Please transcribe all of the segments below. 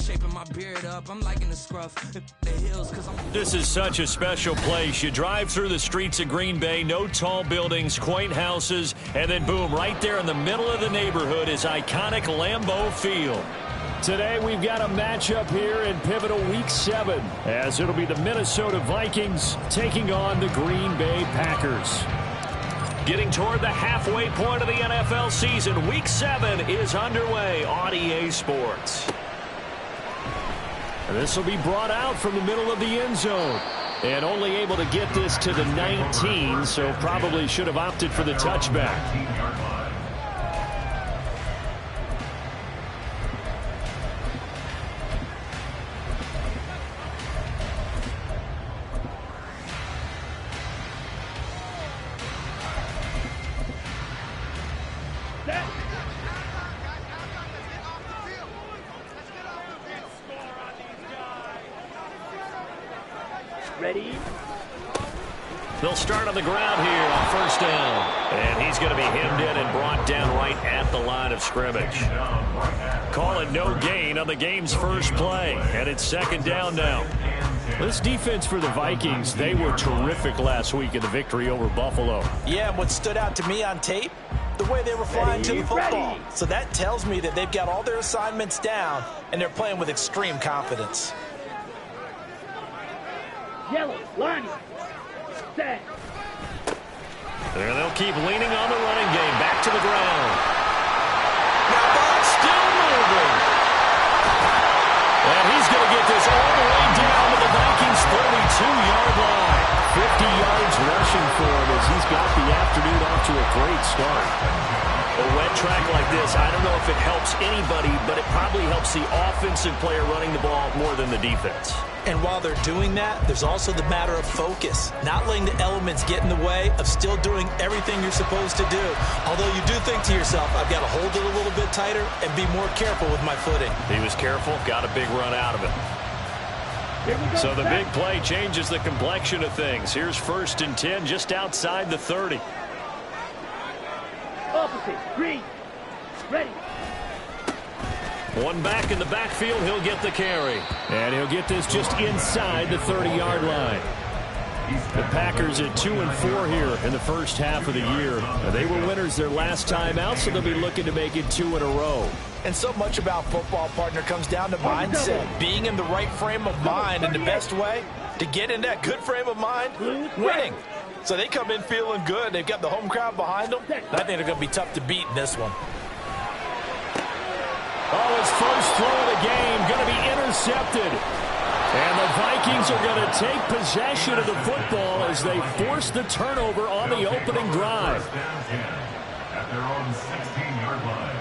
shaping my beard up. I'm liking the scruff. The hills, cause I'm... This is such a special place. You drive through the streets of Green Bay, no tall buildings, quaint houses, and then boom, right there in the middle of the neighborhood is iconic Lambeau Field. Today we've got a matchup here in pivotal Week 7, as it'll be the Minnesota Vikings taking on the Green Bay Packers. Getting toward the halfway point of the NFL season, Week 7 is underway on EA Sports. And this will be brought out from the middle of the end zone. And only able to get this to the 19, so probably should have opted for the touchback. Ready? They'll start on the ground here on first down. And he's going to be hemmed in and brought down right at the line of scrimmage. Call it no gain on the game's first play. And it's second down now. This defense for the Vikings, they were terrific last week in the victory over Buffalo. Yeah, and what stood out to me on tape, the way they were flying to the football. So that tells me that they've got all their assignments down, and they're playing with extreme confidence. Yellow, line, set. There they'll keep leaning on the running game. Back to the ground. Now ball still moving. And he's going to get this all the way down to the Vikings' 32-yard line. 50 yards rushing for him as he's got the afternoon off to a great start. A wet track like this, I don't know if it helps anybody, but it probably helps the offensive player running the ball more than the defense. And while they're doing that, there's also the matter of focus. Not letting the elements get in the way of still doing everything you're supposed to do. Although you do think to yourself, I've got to hold it a little bit tighter and be more careful with my footing. He was careful, got a big run out of it. So the big play changes the complexion of things. Here's first and 10 just outside the 30. Opposite, green, ready. One back in the backfield, he'll get the carry. And he'll get this just inside the 30-yard line. The Packers at 2-4 here in the first half of the year. They were winners their last time out, so they'll be looking to make it 2 in a row. And so much about football, partner, comes down to mindset. Being in the right frame of mind, and the best way to get in that good frame of mind, winning. So they come in feeling good. They've got the home crowd behind them. I think they're going to be tough to beat in this one. Oh, his first throw of the game going to be intercepted. And the Vikings are going to take possession of the football as they force the turnover on the opening drive. At their own 16-yard line.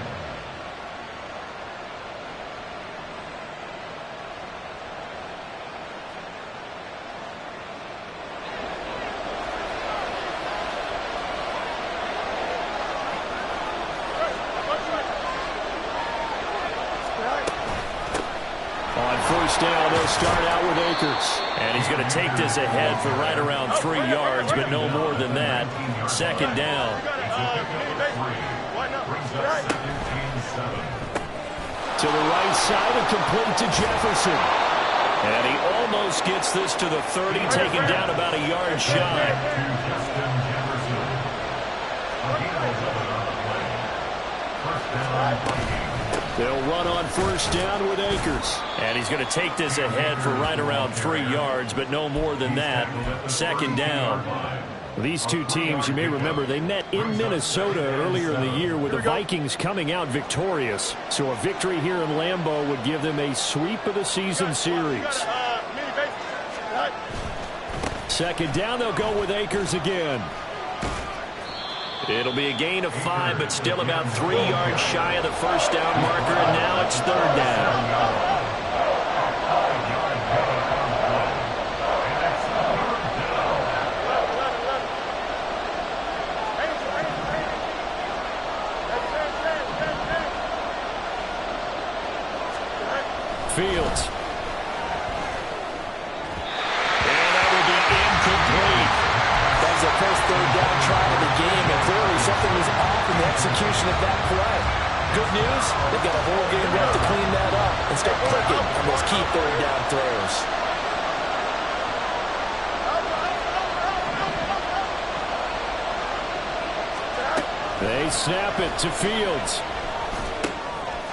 First down, they'll start out with Akers. And he's going to take this ahead for right around 3 yards, but no more than that. Second down. To the right side and complete to Jefferson. And he almost gets this to the 30, taken down about a yard shy. They'll run on first down with Akers. And he's going to take this ahead for right around 3 yards, but no more than that. Second down. These two teams, you may remember, they met in Minnesota earlier in the year with the Vikings coming out victorious. So a victory here in Lambeau would give them a sweep of the season series. Second down, they'll go with Akers again. It'll be a gain of 5, but still about 3 yards shy of the first down marker, and now it's third down. Fields. And that will be incomplete. That was the first third down try of the game, and clearly something was off in the execution of that play. Good news, they've got a whole game left to clean that up and start clicking on those key third down throws. They snap it to Fields.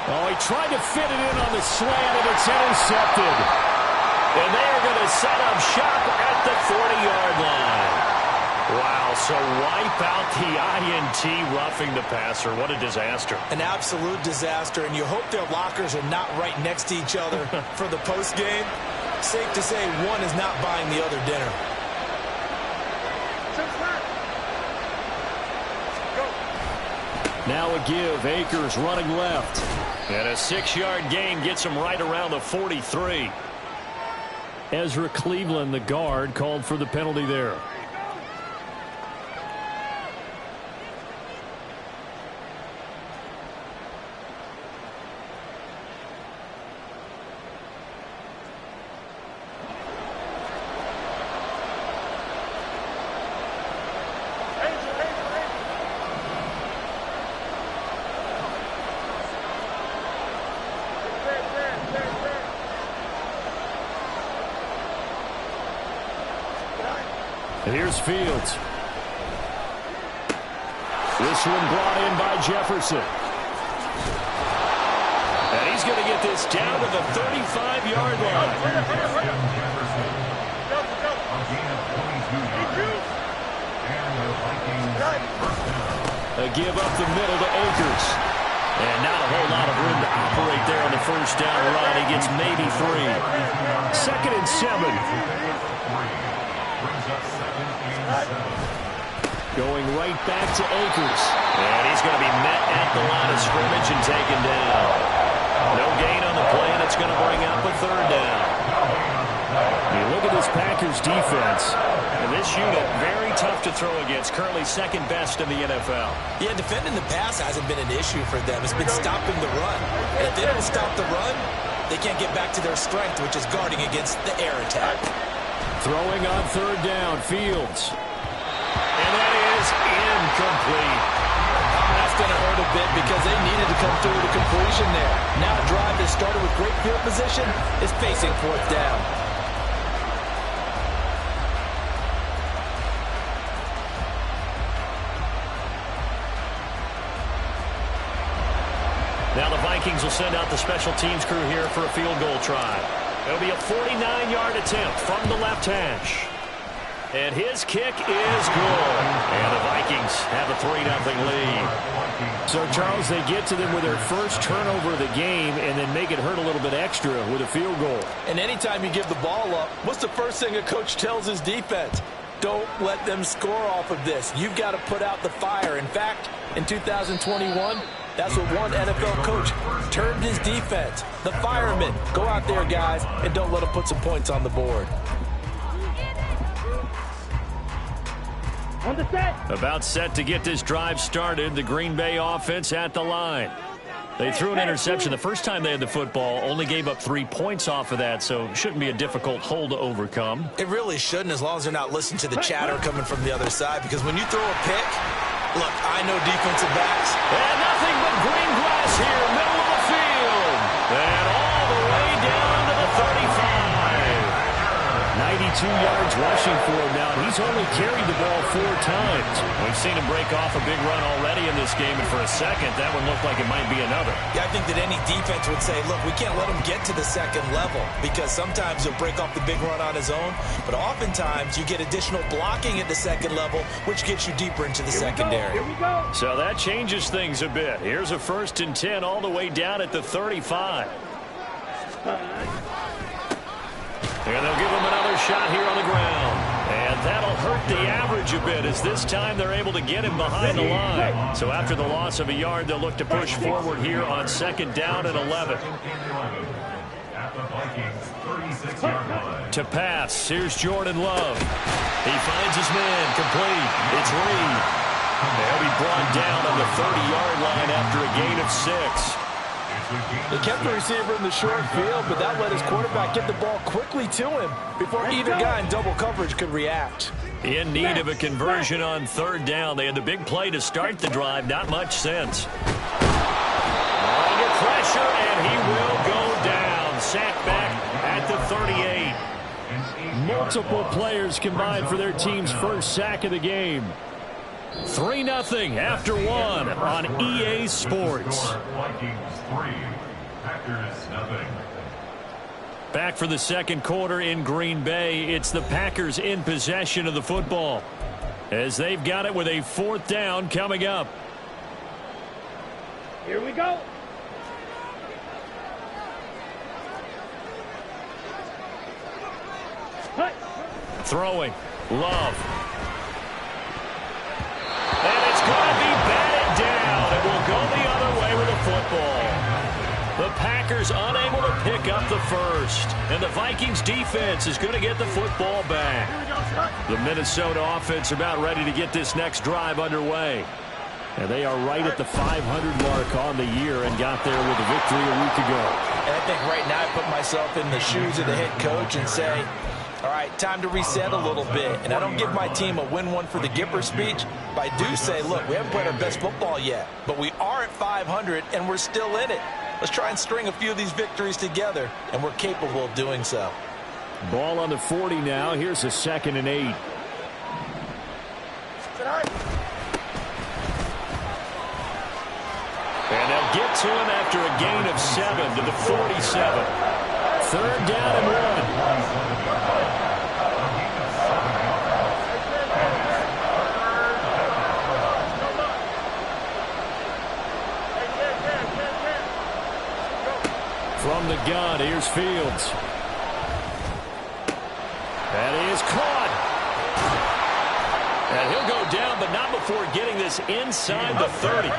Oh, he tried to fit it in on the slant, and it's intercepted. And they are going to set up shop at the 40-yard line. Wow, so wipe out the INT roughing the passer. What a disaster. An absolute disaster, and you hope their lockers are not right next to each other for the postgame. Safe to say one is not buying the other dinner. Now a give. Akers running left. And a 6-yard gain gets him right around the 43. Ezra Cleveland, the guard, called for the penalty there. Here's Fields. This one brought in by Jefferson. And he's going to get this down to the 35-yard line. A give up the middle to Akers. And not a whole lot of room to operate there on the first down run. He gets maybe 3. 2nd and 7. Going right back to Akers. And he's going to be met at the line of scrimmage and taken down. No gain on the play, and it's going to bring up a 3rd down. You look at this Packers defense, and this unit very tough to throw against, currently 2nd best in the NFL. Yeah, defending the pass hasn't been an issue for them. It's been stopping the run. And if they don't stop the run, they can't get back to their strength, which is guarding against the air attack. Throwing on 3rd down, Fields. And that is incomplete. That's going to hurt a bit because they needed to come through the completion there. Now a drive that started with great field position is facing 4th down. Now the Vikings will send out the special teams crew here for a field goal try. It'll be a 49-yard attempt from the left hash. And his kick is good. And the Vikings have a 3-0 lead. So, Charles, they get to them with their first turnover of the game and then make it hurt a little bit extra with a field goal. And anytime you give the ball up, what's the first thing a coach tells his defense? Don't let them score off of this. You've got to put out the fire. In fact, in 2021, that's what one NFL coach termed his defense. The firemen. Go out there, guys, and don't let them put some points on the board. On the set. About set to get this drive started. The Green Bay offense at the line. They threw an interception the first time they had the football, only gave up 3 points off of that, so shouldn't be a difficult hole to overcome. It really shouldn't, as long as they're not listening to the chatter coming from the other side, because when you throw a pick, look, I know defensive backs. And nothing but green grass here, middle of the field. And all the way down to the 35. 92 yards rushing for him now. He's only carried the ball 4 times. We've seen him break off a big run already in this game, and for a second, that one looked like it might be another. Yeah, I think that any defense would say, look, we can't let him get to the second level, because sometimes he'll break off the big run on his own, but oftentimes you get additional blocking at the second level, which gets you deeper into the secondary. Here we go. So that changes things a bit. Here's a 1st and 10 all the way down at the 35. And they'll give him another shot here on the ground. And that'll hurt the average a bit, as this time they're able to get him behind the line. So after the loss of a yard, they'll look to push forward here on 2nd down and 11. To pass, here's Jordan Love. He finds his man, complete. It's Reed. They'll be brought down on the 30-yard line after a gain of 6. They kept the receiver in the short field, but that let his quarterback get the ball quickly to him before either guy in double coverage could react. In need of a conversion on 3rd down. They had the big play to start the drive. Not much sense. pressure, and he will go down. Sacked back at the 38. Multiple players combined for their team's first sack of the game. 3-0 after one on EA Sports. Vikings 3, Packers 0. Back for the second quarter in Green Bay. It's the Packers in possession of the football, as they've got it with a 4th down coming up. Here we go. Hut. Throwing. Love. And it's going to be batted down. It will go the other way with the football. The Packers unable to pick up the first. And the Vikings defense is going to get the football back. The Minnesota offense about ready to get this next drive underway. And they are right at the 500 mark on the year and got there with a victory a week ago. And I think right now I put myself in the shoes of the head coach and say, all right, time to reset a little bit. And I don't give my team a win one for the Gipper speech, but I do say, look, we haven't played our best football yet, but we are at 500 and we're still in it. Let's try and string a few of these victories together, and we're capable of doing so. Ball on the 40 now. Here's a 2nd and 8. And they'll get to him after a gain of 7 to the 47. 3rd down and 1. From the gun, here's Fields. That is caught. And he'll go down, but not before getting this inside the 30.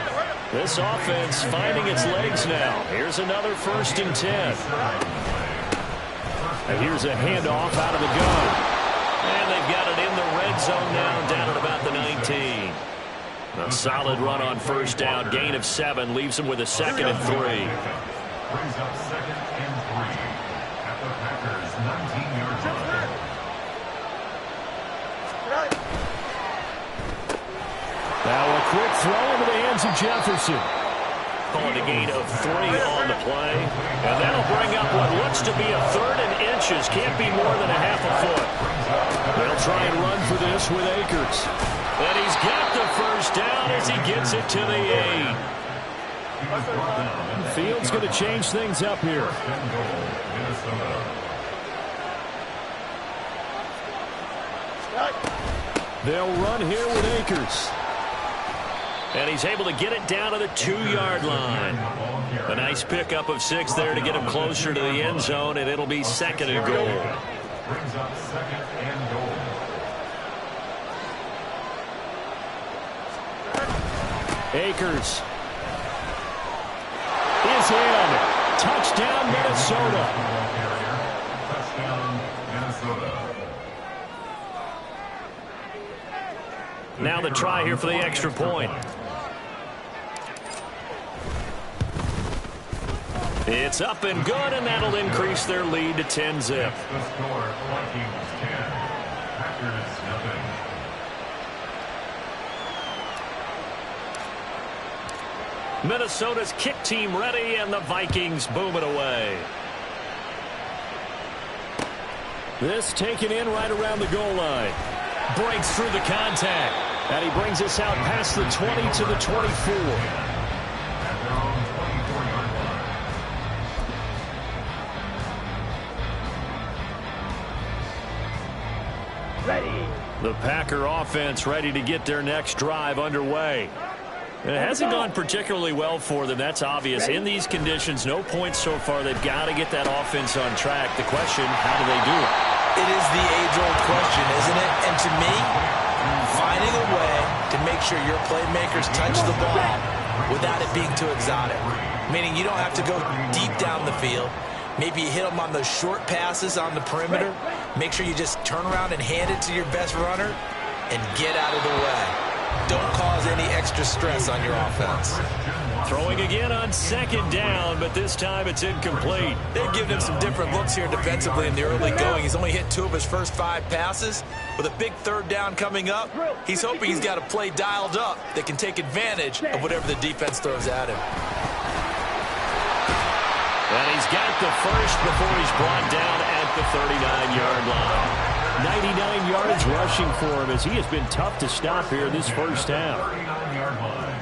This offense finding its legs now. Here's another 1st and 10. And here's a handoff out of the gun. And they've got it in the red zone now, down at about the 19. A solid run on 1st down. Gain of 7 leaves them with a 2nd and 3. Brings up 2nd and 3 at the Packers 19-yard line. Now a quick throw into the hands of Jefferson. Calling a gain of 3 on the play. And that'll bring up what looks to be a 3rd and inches. Can't be more than a half a foot. They'll try and run for this with Akers. And he's got the 1st down as he gets it to the 8. Fields going to change things up here. They'll run here with Akers. And he's able to get it down to the 2-yard line. A nice pickup of 6 there to get him closer to the end zone, and it'll be 2nd and goal. Brings up 2nd and goal. Akers is in. Touchdown, Minnesota. Touchdown, Minnesota. Now the try here for the extra point. It's up and good, and that'll increase their lead to 10-zip. The score, Vikings 10, Packers 0. Minnesota's kick team ready, and the Vikings boom it away. This taken in right around the goal line. Breaks through the contact. And he brings us out past the 20 to the 24. At their own 24-yard line. Ready. The Packer offense ready to get their next drive underway. It hasn't gone particularly well for them. That's obvious. In these conditions, no points so far. They've got to get that offense on track. The question, how do they do it? It is the age-old question, isn't it? And to me, finding a way to make sure your playmakers touch the ball without it being too exotic. Meaning you don't have to go deep down the field. Maybe you hit them on those short passes on the perimeter. Make sure you just turn around and hand it to your best runner and get out of the way. Don't cause any extra stress on your offense. Throwing again on 2nd down, but this time it's incomplete. They've given him some different looks here defensively in the early going. He's only hit 2 of his first 5 passes. With a big 3rd down coming up, he's hoping he's got a play dialed up that can take advantage of whatever the defense throws at him. And he's got the first before he's brought down at the 39-yard line. 99 yards rushing for him as he has been tough to stop here this first half. 39-yard line.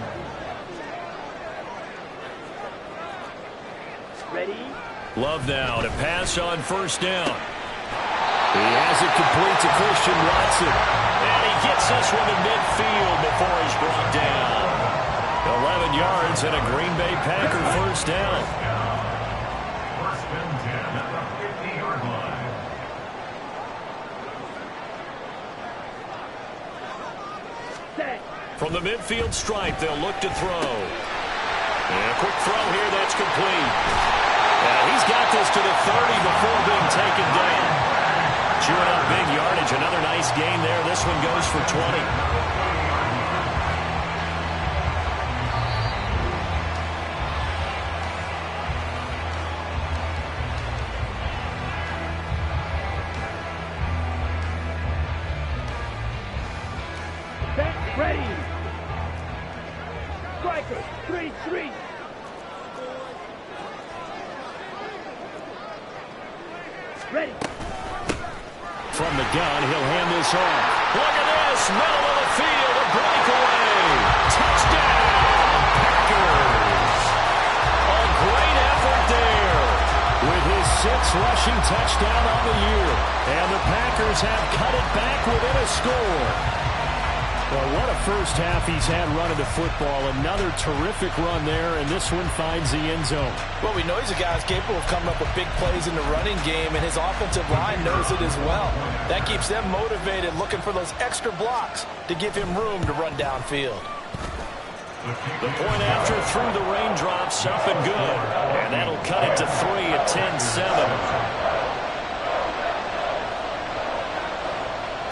Ready? Love now to pass on first down. He has it complete to Christian Watson. And he gets this one to midfield before he's brought down. 11 yards and a Green Bay Packer first down. First and 10 at the 50-yard line. Set. From the midfield stripe, they'll look to throw. And a quick throw here that's complete. And he's got this to the 30 before being taken down. Chewing up big yardage. Another nice gain there. This one goes for 20. Set. Ready. Striker. 3-3. Ready. From the gun, he'll hand this off. Look at this. Middle of the field. A breakaway. Touchdown, Packers. A great effort there. With his 6th rushing touchdown on the year. And the Packers have cut it back within a score. Well, what a first half he's had running the football. Another terrific run there, and this one finds the end zone. Well, we know he's a guy who's capable of coming up with big plays in the running game, and his offensive line knows it as well. That keeps them motivated, looking for those extra blocks to give him room to run downfield. The point after through the raindrops, up and good. And that'll cut it to 3 at 10-7.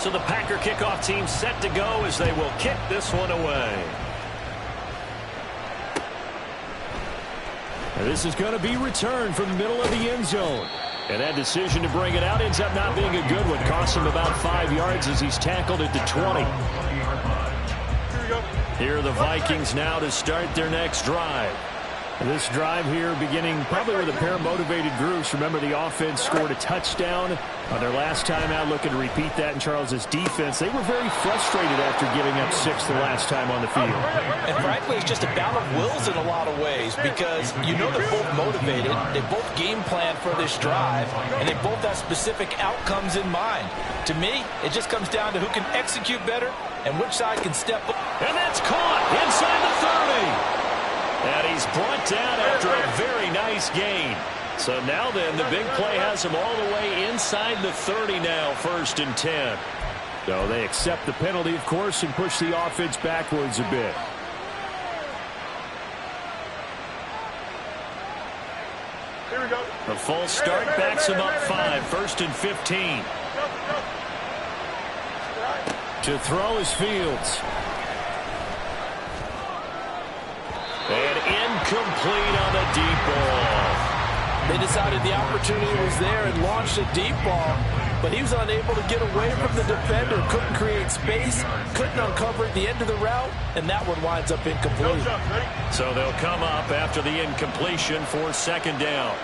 So the Packer kickoff team set to go as they will kick this one away. And this is going to be returned from the middle of the end zone. And that decision to bring it out ends up not being a good one. Costs him about 5 yards as he's tackled at the 20. Here are the Vikings now to start their next drive. This drive here beginning probably with a pair of motivated groups. Remember, the offense scored a touchdown on their last time out. Looking to repeat that in Charles's defense. They were very frustrated after giving up 6 the last time on the field. And frankly, it's just a battle of wills in a lot of ways because you know they're both motivated. They both game plan for this drive, and they both have specific outcomes in mind. To me, it just comes down to who can execute better and which side can step up. And that's caught inside the 30. And he's brought down after a very nice gain. So now then, the big play has him all the way inside the 30 now, 1st and 10. So they accept the penalty, of course, and push the offense backwards a bit. Here we go. The false start backs him up 5, 1st and 15. To throw is Fields. And incomplete on the deep ball. They decided the opportunity was there and launched a deep ball, but he was unable to get away from the defender, couldn't create space, couldn't uncover at the end of the route, and that one winds up incomplete. So they'll come up after the incompletion for 2nd down.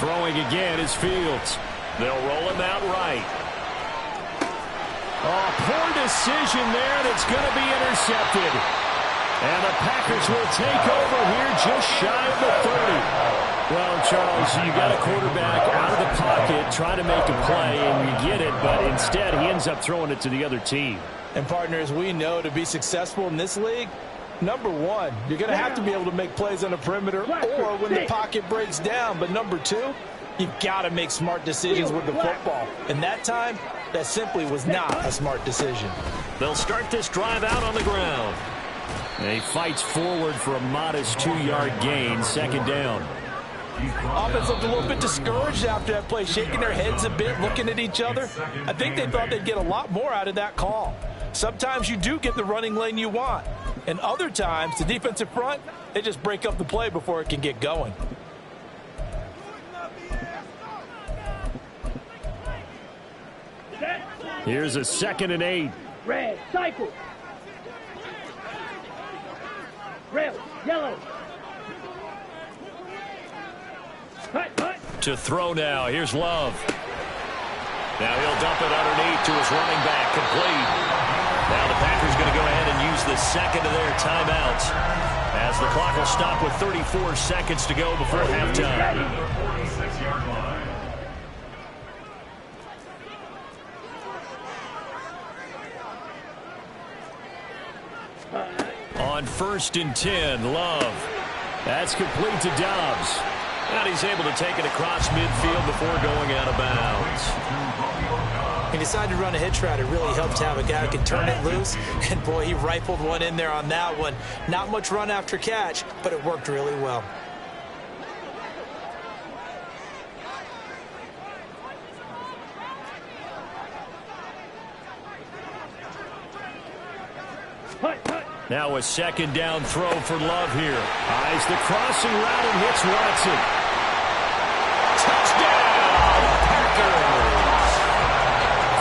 Throwing again is Fields. They'll roll him out right. Oh, poor decision there, and it's going to be intercepted. And the Packers will take over here just shy of the 30. Well, Charles, you got a quarterback out of the pocket trying to make a play, and you get it, but instead he ends up throwing it to the other team. And, partners, we know to be successful in this league, number one, you're going to have to be able to make plays on the perimeter or when the pocket breaks down. But number two, you've got to make smart decisions with the football. And that time, that simply was not a smart decision. They'll start this drive out on the ground. And he fights forward for a modest 2-yard gain, 2nd down. Offense looked a little bit discouraged after that play, shaking their heads a bit, looking at each other. I think they thought they'd get a lot more out of that call. Sometimes you do get the running lane you want. And other times, the defensive front, they just break up the play before it can get going. Here's a 2nd and 8. Red, cycle. Red, yellow. To throw now. Here's Love. Now he'll dump it underneath to his running back. Complete. Now the Packers going to go ahead and use the second of their timeouts as the clock will stop with 34 seconds to go before halftime. 46-yard line. On 1st and 10, Love. That's complete to Dobbs. And he's able to take it across midfield before going out of bounds. He decided to run a hitch route. It really helped to have a guy who can turn it loose. And, boy, he rifled one in there on that one. Not much run after catch, but it worked really well. Now a second down throw for Love here. Eyes the crossing route and hits Watson. Touchdown, Packers!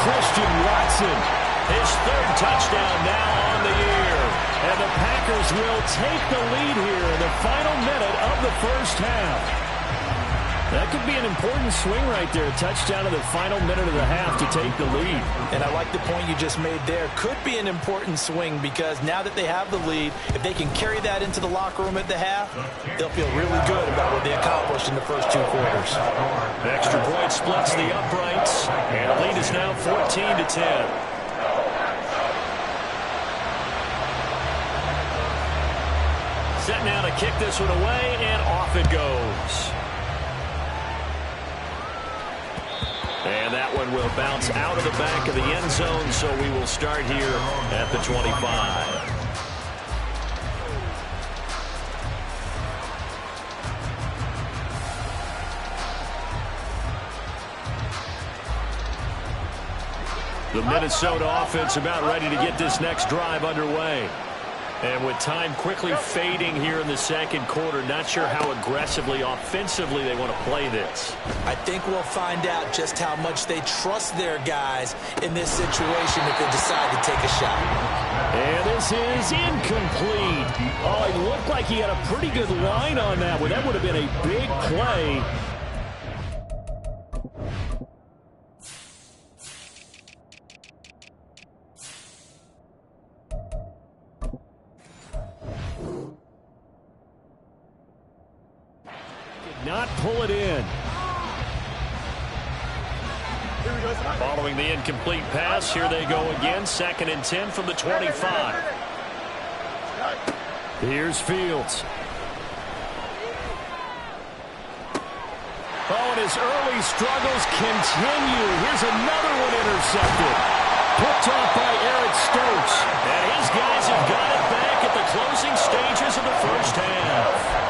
Christian Watson, his 3rd touchdown now on the year. And the Packers will take the lead here in the final minute of the first half. That could be an important swing right there. A touchdown in the final minute of the half to take the lead. And I like the point you just made there. Could be an important swing because now that they have the lead, if they can carry that into the locker room at the half, they'll feel really good about what they accomplished in the first 2 quarters. Extra point splits the uprights, and the lead is now 14-10. Set now to kick this one away, and off it goes. And that one will bounce out of the back of the end zone, so we will start here at the 25. The Minnesota offense about ready to get this next drive underway. And with time quickly fading here in the second quarter, not sure how aggressively, offensively they want to play this. I think we'll find out just how much they trust their guys in this situation if they decide to take a shot. And this is incomplete. Oh, it looked like he had a pretty good line on that one. That would have been a big play. Not pull it in. Following the incomplete pass, here they go again. 2nd and 10 from the 25. Here's Fields. Oh, and his early struggles continue. Here's another one intercepted. Picked off by Eric Stokes. And his guys have got it back at the closing stages of the first half.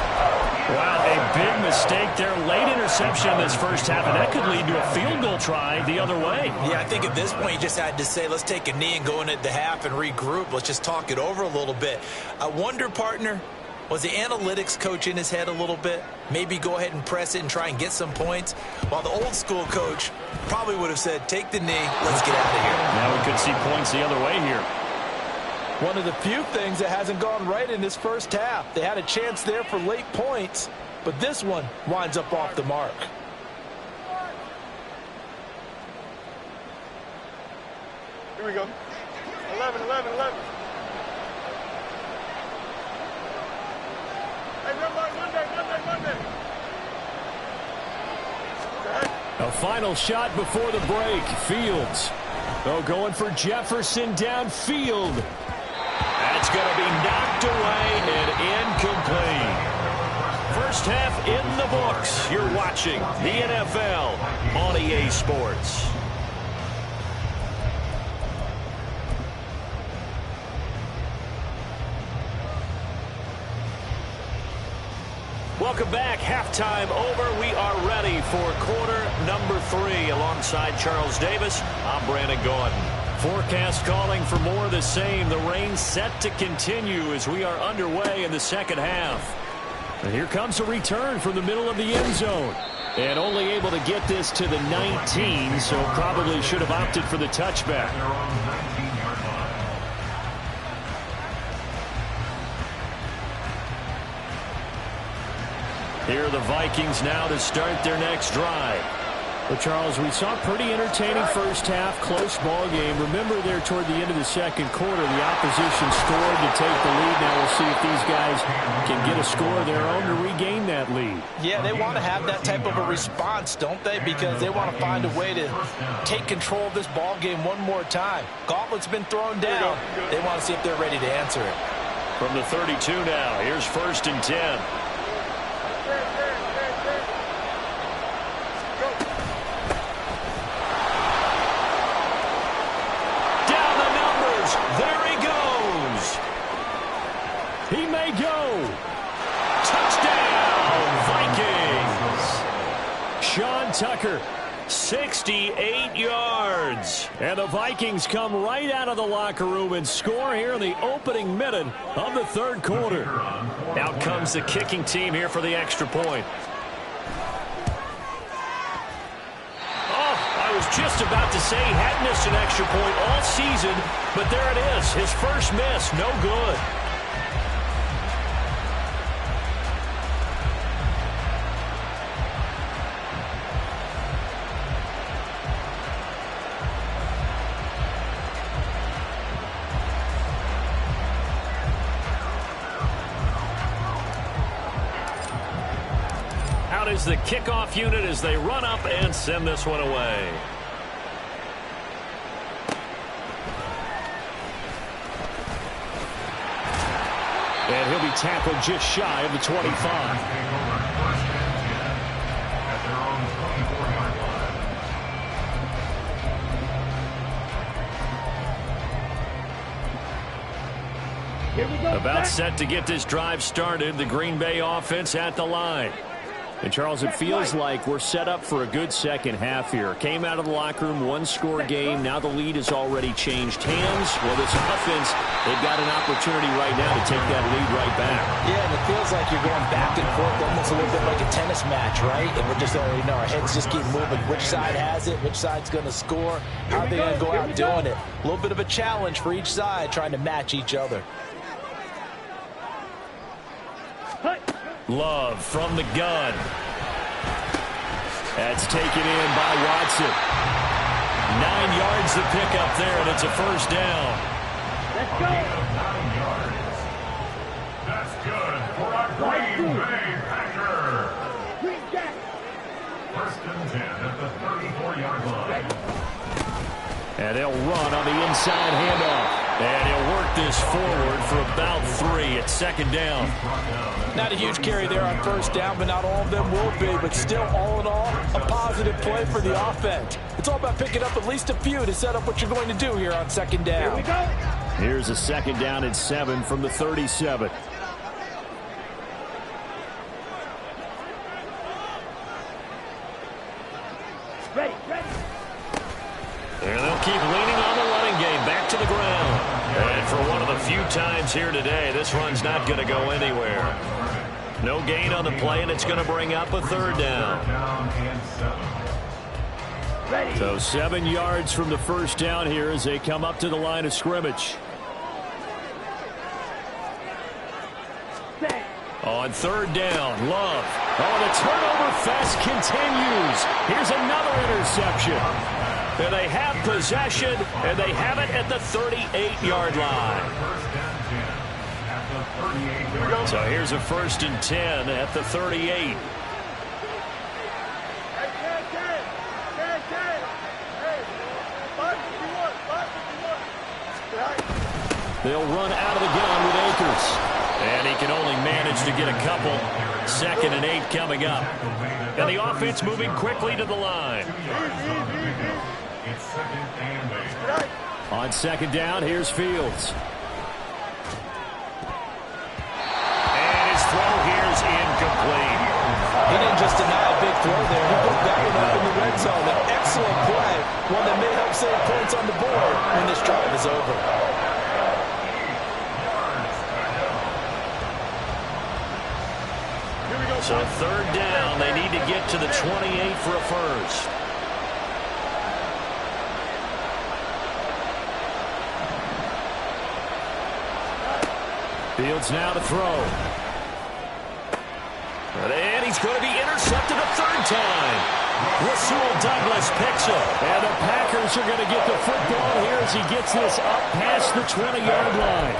Wow, a big mistake there. Late interception in this first half, and that could lead to a field goal try the other way. Yeah, I think at this point you just had to say, let's take a knee and go in at the half and regroup. Let's just talk it over a little bit. I wonder, partner, was the analytics coach in his head a little bit? Maybe go ahead and press it and try and get some points? While the old school coach probably would have said, take the knee, let's get out of here. Now we could see points the other way here. One of the few things that hasn't gone right in this first half. They had a chance there for late points, but this one winds up off the mark. Here we go. 11, 11, 11. Hey, Monday. A final shot before the break. Fields. Oh, going for Jefferson downfield. That's going to be knocked away and incomplete. First half in the books. You're watching the NFL on EA Sports. Welcome back. Halftime over. We are ready for quarter number 3. Alongside Charles Davis, I'm Brandon Gordon. Forecast calling for more of the same. The rain set to continue as we are underway in the second half. And here comes a return from the middle of the end zone. And only able to get this to the 19, so probably should have opted for the touchback. Here are the Vikings now to start their next drive. Well, Charles, we saw a pretty entertaining first half, close ball game. Remember there toward the end of the second quarter, the opposition scored to take the lead. Now we'll see if these guys can get a score of their own to regain that lead. Yeah, they want to have that type of a response, don't they? Because they want to find a way to take control of this ball game one more time. Gauntlet's been thrown down. They want to see if they're ready to answer it. From the 32 now, here's 1st and 10. There he goes. He may go. Touchdown, Vikings. Sean Tucker, 68 yards. and the Vikings come right out of the locker room and score here in the opening minute of the third quarter. Out comes the kicking team here for the extra point. I was just about to say he hadn't missed an extra point all season, but there it is. His first miss, no good. Out is the kickoff unit as they run up and send this one away. And he'll be tackled just shy of the 25. About set to get this drive started. The Green Bay offense at the line. And, Charles, it feels like we're set up for a good second half here. Came out of the locker room, one-score game. Now the lead has already changed hands. Well, this offense, they've got an opportunity right now to take that lead right back. Yeah, and it feels like you're going back and forth almost a little bit like a tennis match, right? And we're just, our heads just keep moving. Which side has it? Which side's going to score? How are they going to go out doing it? A little bit of a challenge for each side, trying to match each other. Love from the gun. That's taken in by Watson. 9 yards to pick up there, and it's a first down. Let's go. 9 yards. That's good for a Green Bay Packer. Green Jack. 1st and 10 at the 34-yard line. And they'll run on the inside handoff. And he'll work this forward for about 3 at 2nd down. Not a huge carry there on 1st down, but not all of them will be. But still, all in all, a positive play for the offense. It's all about picking up at least a few to set up what you're going to do here on 2nd down. Here we go. Here's a 2nd down and 7 from the 37. Ready. And they'll keep leaning on the running game back to the ground. And for one of the few times here today, this run's not going to go anywhere. No gain on the play, and it's going to bring up a 3rd down. Ready. So 7 yards from the 1st down here as they come up to the line of scrimmage. Set. On 3rd down, Love. Oh, the turnover fest continues. Here's another interception. And they have possession, and they have it at the 38-yard line. So here's a 1st and 10 at the 38. They'll run out of the gun with Akers. And he can only manage to get a couple. 2nd and 8 coming up. And the offense moving quickly to the line. It's 2nd and 8. On 2nd down, here's Fields. And his throw here's incomplete. He didn't just deny a big throw there. He put that one up in the red zone. An excellent play. One that may help save points on the board when this drive is over. So 3rd down, they need to get to the 28 for a first. Fields now to throw. And he's going to be intercepted a third time. Rasul Douglas picks it. And the Packers are going to get the football here as he gets this up past the 20-yard line.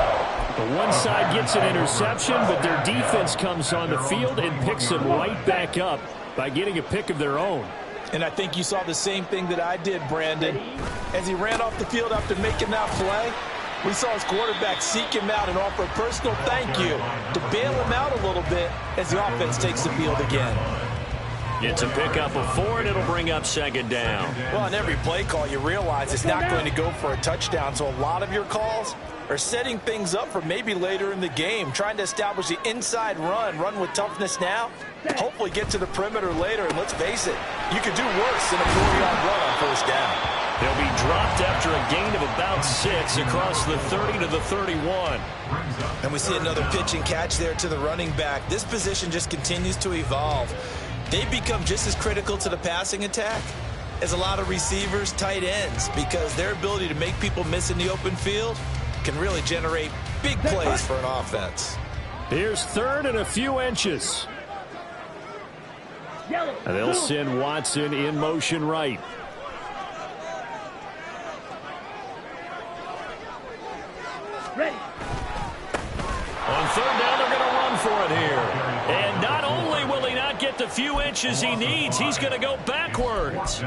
The one side gets an interception, but their defense comes on the field and picks him right back up by getting a pick of their own. And I think you saw the same thing that I did, Brandon. As he ran off the field after making that play, we saw his quarterback seek him out and offer a personal thank you to bail him out a little bit as the offense takes the field again. It's a pickup of 4, and it'll bring up second down. Well, on every play call, you realize it's not going to go for a touchdown, so a lot of your calls are setting things up for maybe later in the game, trying to establish the inside run with toughness now, hopefully get to the perimeter later, and let's face it, you could do worse than a 4-yard run on first down. They'll be dropped after a gain of about 6 across the 30 to the 31. And we see another pitch and catch there to the running back. This position just continues to evolve. They've become just as critical to the passing attack as a lot of receivers, tight ends, because their ability to make people miss in the open field can really generate big plays for an offense. Here's third and a few inches. And they'll send Watson in motion right. Ready. On third down, they're going to run for it here. And not only will he not get the few inches he needs, he's going to go backwards.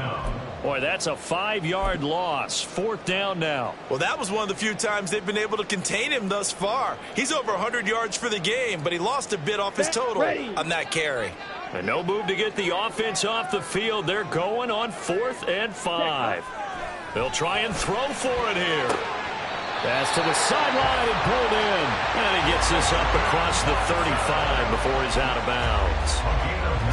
Boy, that's a 5-yard loss. Fourth down now. Well, that was one of the few times they've been able to contain him thus far. He's over 100 yards for the game, but he lost a bit off his total on that carry. And no move to get the offense off the field. They're going on 4th and 5. They'll try and throw for it here. Pass to the sideline and pulled in. And he gets this up across the 35 before he's out of bounds.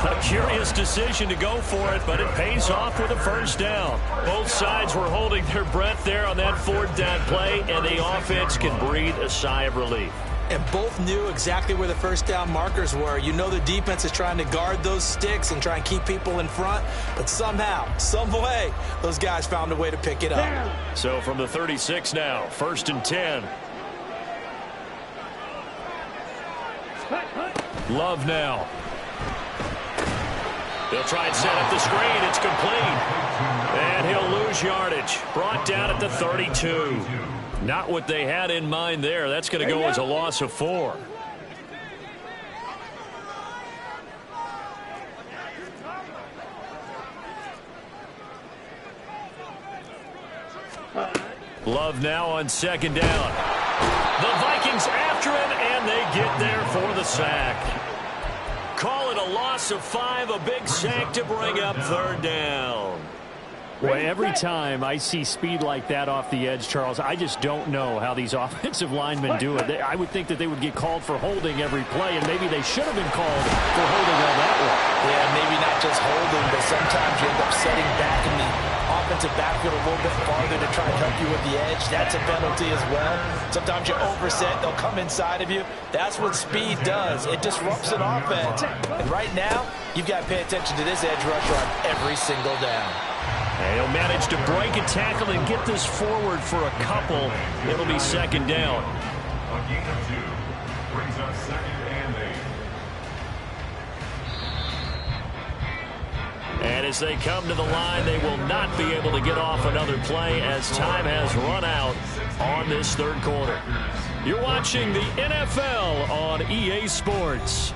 A curious decision to go for it, but it pays off with a first down. Both sides were holding their breath there on that 4th down play, and the offense can breathe a sigh of relief. And both knew exactly where the first down markers were. You know the defense is trying to guard those sticks and try and keep people in front. But somehow, some way, those guys found a way to pick it up. So from the 36 now, 1st and 10. Love now. They'll try and set up the screen. It's complete. And he'll lose yardage. Brought down at the 32. Not what they had in mind there. That's going to go as a loss of 4. Love now on second down. The Vikings after him, and they get there for the sack. Call it a loss of 5, a big sack to bring up third down. Boy, every time I see speed like that off the edge, Charles, I just don't know how these offensive linemen do it. I would think that they would get called for holding every play, and maybe they should have been called for holding on that one. Yeah, maybe not just holding, but sometimes you end up setting back in the offensive backfield a little bit farther to try and help you with the edge. That's a penalty as well. Sometimes you overset, they'll come inside of you. That's what speed does. It disrupts an offense. And right now, you've got to pay attention to this edge rusher on every single down. And he'll manage to break a tackle and get this forward for a couple. It'll be second down. A gain of 2 brings up 2nd and 8. And as they come to the line, they will not be able to get off another play as time has run out on this third quarter. You're watching the NFL on EA Sports.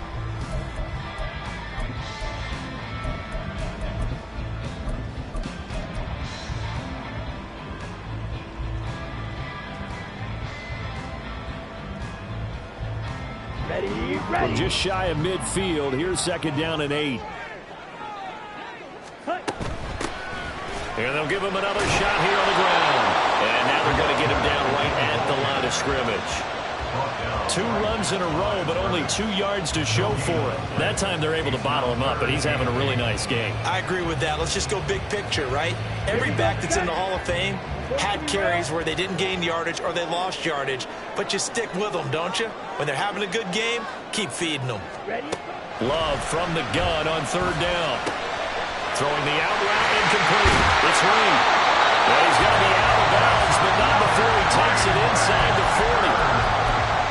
From just shy of midfield, here's second down and 8. And they'll give him another shot here on the ground. And now they're going to get him down right at the line of scrimmage. 2 runs in a row, but only 2 yards to show for it. That time they're able to bottle him up, but he's having a really nice game. I agree with that. Let's just go big picture, right? Every back that's in the Hall of Fame had carries where they didn't gain yardage or they lost yardage, but you stick with them, don't you? When they're having a good game, keep feeding them. Love from the gun on third down. Throwing the out route incomplete. It's Reed. Well, he's going to be out of bounds, but not before he takes it inside the 40.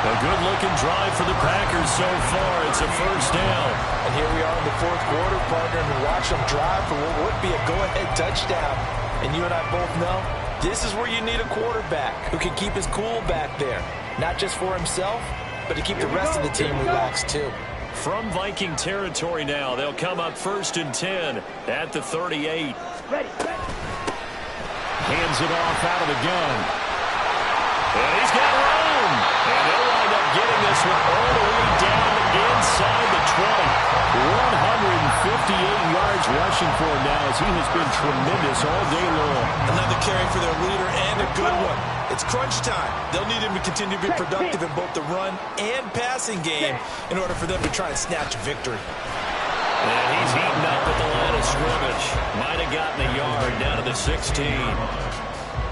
A good-looking drive for the Packers so far. It's a first down. And here we are in the fourth quarter, partner, and watch them drive for what would be a go-ahead touchdown. And you and I both know this is where you need a quarterback who can keep his cool back there. Not just for himself, but to keep the rest of the team relaxed too. From Viking territory now, they'll come up 1st and 10 at the 38. Ready. Hands it off out of the gun. And he's got room. And they'll wind up getting this one all the way down inside the 20. 158 yards rushing for him now as he has been tremendous all day long. Another carry for their leader and a good one. It's crunch time. They'll need him to continue to be productive in both the run and passing game in order for them to try and snatch a victory. And he's heating up at the line of scrimmage. Might have gotten a yard down to the 16.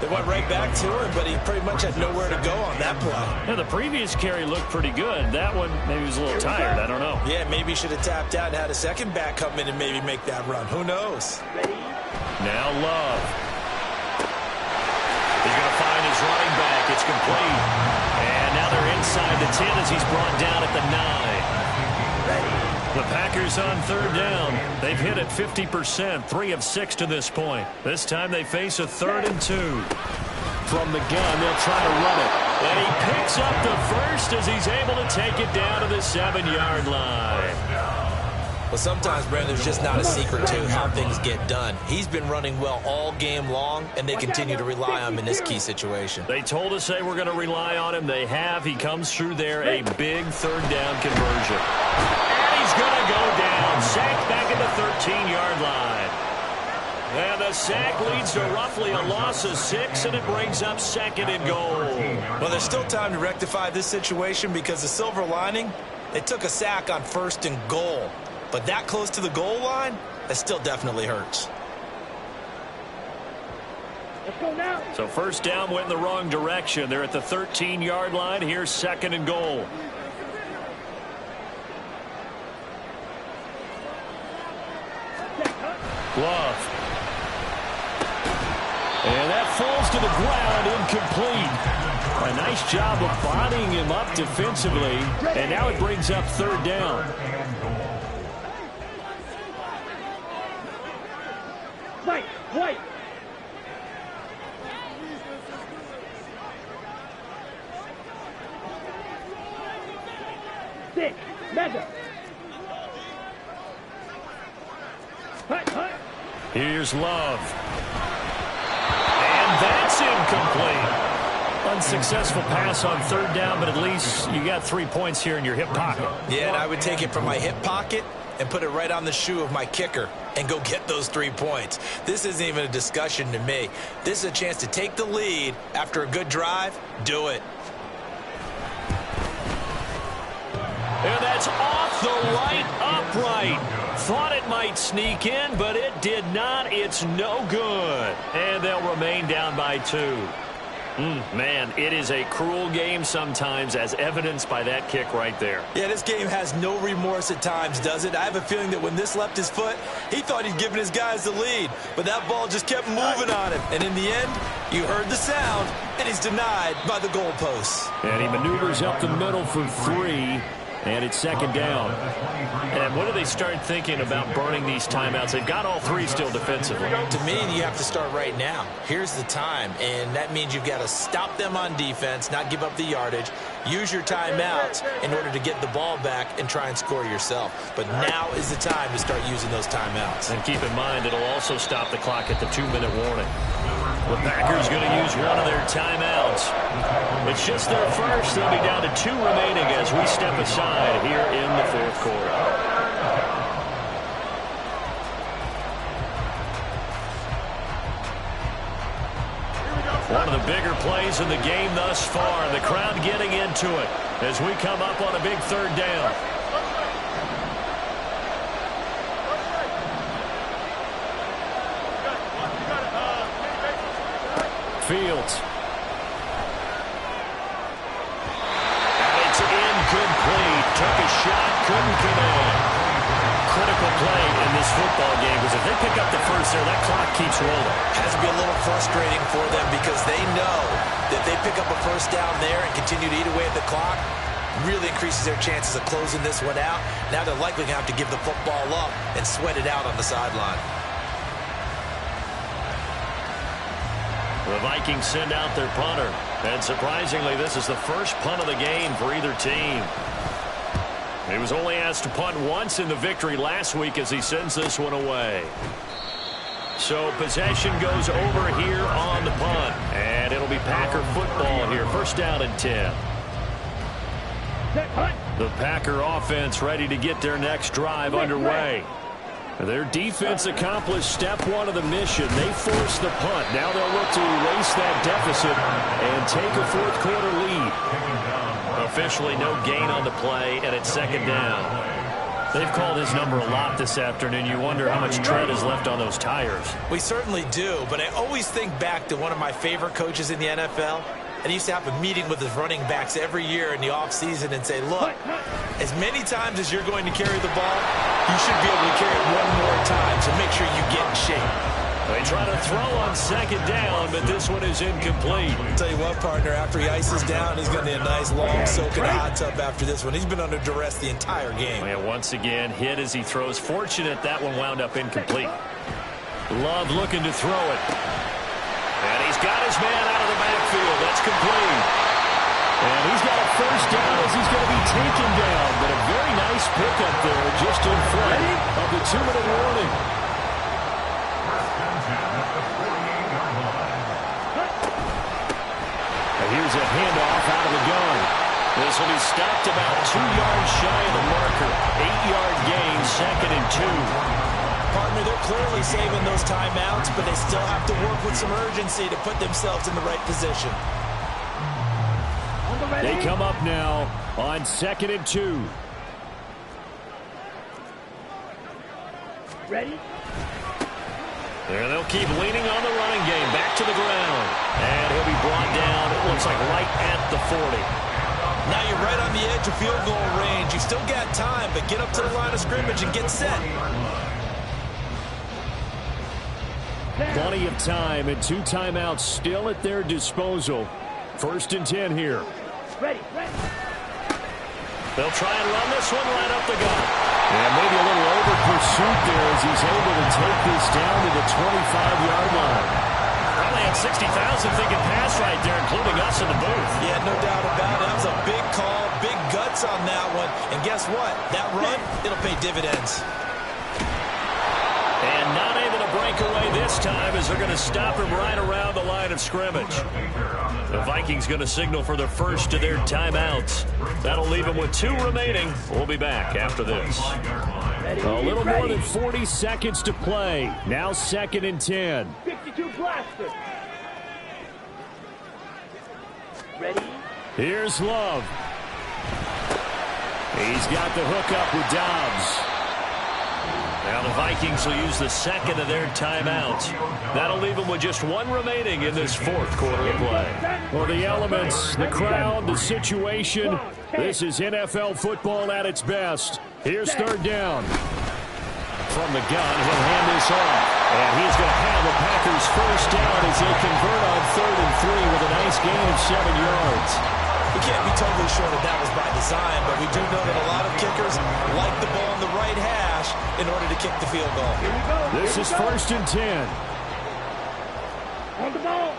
They went right back to him, but he pretty much had nowhere to go on that play. Yeah, the previous carry looked pretty good. That one, maybe he was a little tired. I don't know. Yeah, maybe he should have tapped out and had a second back come in and maybe make that run. Who knows? Now Love. He's going to find his running back. It's complete. And now they're inside the 10 as he's brought down at the 9. The Packers on 3rd down. They've hit it 50%, 3 of 6 to this point. This time they face a 3rd and 2. From the gun, they'll try to run it. And he picks up the first as he's able to take it down to the 7-yard line. Well, sometimes, Brandon, there's just not a secret to how things get done. He's been running well all game long, and they continue to rely on him in this key situation. They told us they were going to rely on him. They have. He comes through there, a big 3rd down conversion. And he's going to go down. Sacked back at the 13-yard line. And the sack leads to roughly a loss of 6, and it brings up 2nd and goal. Well, there's still time to rectify this situation because the silver lining, they took a sack on 1st and goal. But that close to the goal line, that still definitely hurts. Let's go now. So 1st down went in the wrong direction. They're at the 13-yard line. Here's 2nd and goal. Love. And that falls to the ground, incomplete. A nice job of bodying him up defensively. And now it brings up 3rd down. White. Stick. Mega. Hut. Here's Love. And that's incomplete. Unsuccessful pass on 3rd down, but at least you got 3 points here in your hip pocket. Yeah, and I would take it from my hip pocket and put it right on the shoe of my kicker and go get those 3 points. This isn't even a discussion to me. This is a chance to take the lead after a good drive. Do it. And that's off the right upright. Thought it might sneak in, but it did not. It's no good. And they'll remain down by 2. Man, it is a cruel game sometimes, as evidenced by that kick right there. Yeah, this game has no remorse at times, does it? I have a feeling that when this left his foot, he thought he'd given his guys the lead. But that ball just kept moving on him. And in the end, you heard the sound, and he's denied by the goalposts. And he maneuvers up the middle for 3. And it's 2nd down. And what do they start thinking about burning these timeouts? They've got all 3 still defensively. To me, you have to start right now. Here's the time, and that means you've got to stop them on defense, not give up the yardage, use your timeouts in order to get the ball back and try and score yourself. But now is the time to start using those timeouts. And keep in mind, it'll also stop the clock at the 2-minute warning. The Packers going to use one of their timeouts. It's just their first. They'll be down to 2 remaining as we step aside here in the 4th quarter. One of the bigger plays in the game thus far. The crowd getting into it as we come up on a big 3rd down. Fields. And it's incomplete. Took a shot, couldn't connect. Critical play in this football game, because if they pick up the first there, that clock keeps rolling. Has to be a little frustrating for them because they know that if they pick up a first down there and continue to eat away at the clock, really increases their chances of closing this one out. Now they're likely going to have to give the football up and sweat it out on the sideline. The Vikings send out their punter. And surprisingly, this is the first punt of the game for either team. He was only asked to punt once in the victory last week as he sends this one away. So possession goes over here on the punt. And it'll be Packer football here. First down and 10. The Packer offense ready to get their next drive underway. Their defense accomplished step one of the mission. They forced the punt. Now they'll look to erase that deficit and take a fourth quarter lead. Officially no gain on the play, and it's second down. They've called his number a lot this afternoon. You wonder how much tread is left on those tires. We certainly do, but I always think back to one of my favorite coaches in the NFL. And he used to have a meeting with his running backs every year in the offseason and say, look, as many times as you're going to carry the ball, you should be able to carry it one more time, so make sure you get in shape. They try to throw on second down, but this one is incomplete. I'll tell you what, partner, after he ices down, he's going to need a nice long soak in a hot tub after this one. He's been under duress the entire game. And once again, hit as he throws. Fortunate that one wound up incomplete. Love looking to throw it. And he's got his man out of the backfield. That's complete. And he's got a first down as he's going to be taken down. But a very nice pickup there just in front of the 2-minute warning. And here's a handoff out of the gun. This will be stopped about 2 yards shy of the marker. 8-yard gain, second and 2. Partner, they're clearly saving those timeouts, but they still have to work with some urgency to put themselves in the right position. They come up now on second and 2. Ready? There they'll keep leaning on the running game. Back to the ground. And he'll be brought down, it looks like, right at the 40. Now you're right on the edge of field goal range. You still got time, but get up to the line of scrimmage and get set. Plenty of time and 2 timeouts still at their disposal. First and 10 here. Ready. They'll try and run this one right up the gut. And maybe a little over pursuit there as he's able to take this down to the 25-yard line. Probably had 60,000 thinking pass right there, including us in the booth. Yeah, no doubt about it. That was a big call, big guts on that one. And guess what? That run, it'll pay dividends. And not able to break away this time as they're going to stop him right around the line of scrimmage. The Vikings going to signal for the first of their timeouts. That'll leave them with 2 remaining. We'll be back after this. A little more than 40 seconds to play. Now second and 10. 52 blaster. Ready? Here's Love. He's got the hook up with Dobbs. Now the Vikings will use the second of their timeouts. That'll leave them with just 1 remaining in this fourth quarter of play. Well, the elements, the crowd, the situation. This is NFL football at its best. Here's third down. From the gun, he'll hand this off. And he's going to have the Packers first down as they convert on 3rd and 3 with a nice gain of 7 yards. We can't be totally sure that that was by design, but we do know that a lot of kickers like the ball in the right hash in order to kick the field goal. This is first and 10. On the ball.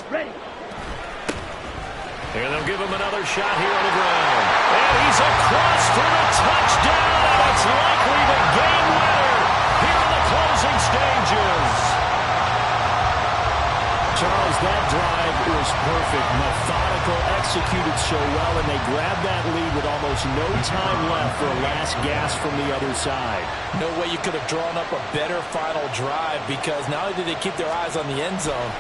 Ready. And they'll give him another shot here on the ground. And he's across for the touchdown, and it's likely the game winner here in the closing stages. Charles, that drive was perfect. Methodical, executed so well, and they grabbed that lead with almost no time left for a last gasp from the other side. No way you could have drawn up a better final drive, because not only did they keep their eyes on the end zone,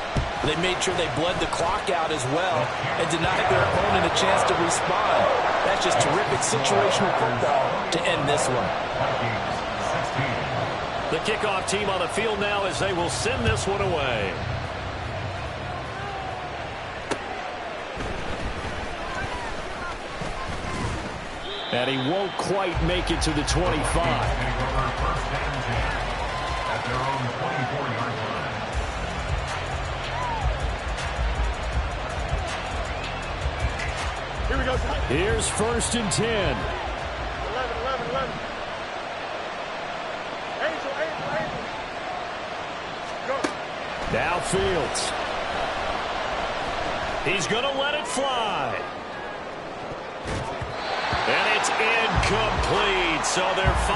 they made sure they bled the clock out as well and denied their opponent a chance to respond. That's just terrific situational football to end this one. The kickoff team on the field now as they will send this one away. And he won't quite make it to the 25. At their own 24-yard line. Here we go. Here's 1st and 10. 11. Angel. Go. Now Fields. He's going to let it fly. And it's incomplete. So they're finally